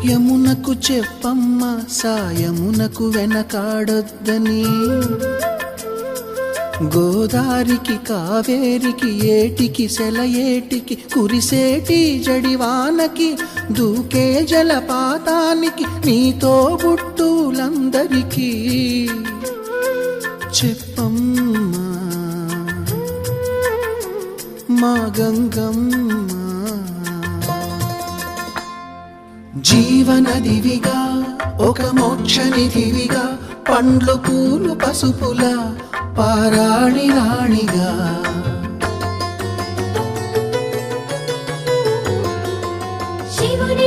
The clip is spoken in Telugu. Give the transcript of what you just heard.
యమునకు చెప్పమ్మ సాయమునకు వెనకాడొద్దని, గోదారికి కావేరికి ఏటికి సెలయేటికి కురిసేటి జడివానకి దూకే జలపాతానికి నీతో బుట్టులందరికీ చెప్పమ్మా మా గంగమ్మ. జీవనదివిగా ఒక మోక్షనిధివిగా పండ్లు పూలు పసుపుల పారాణి రాణిగా, శివుని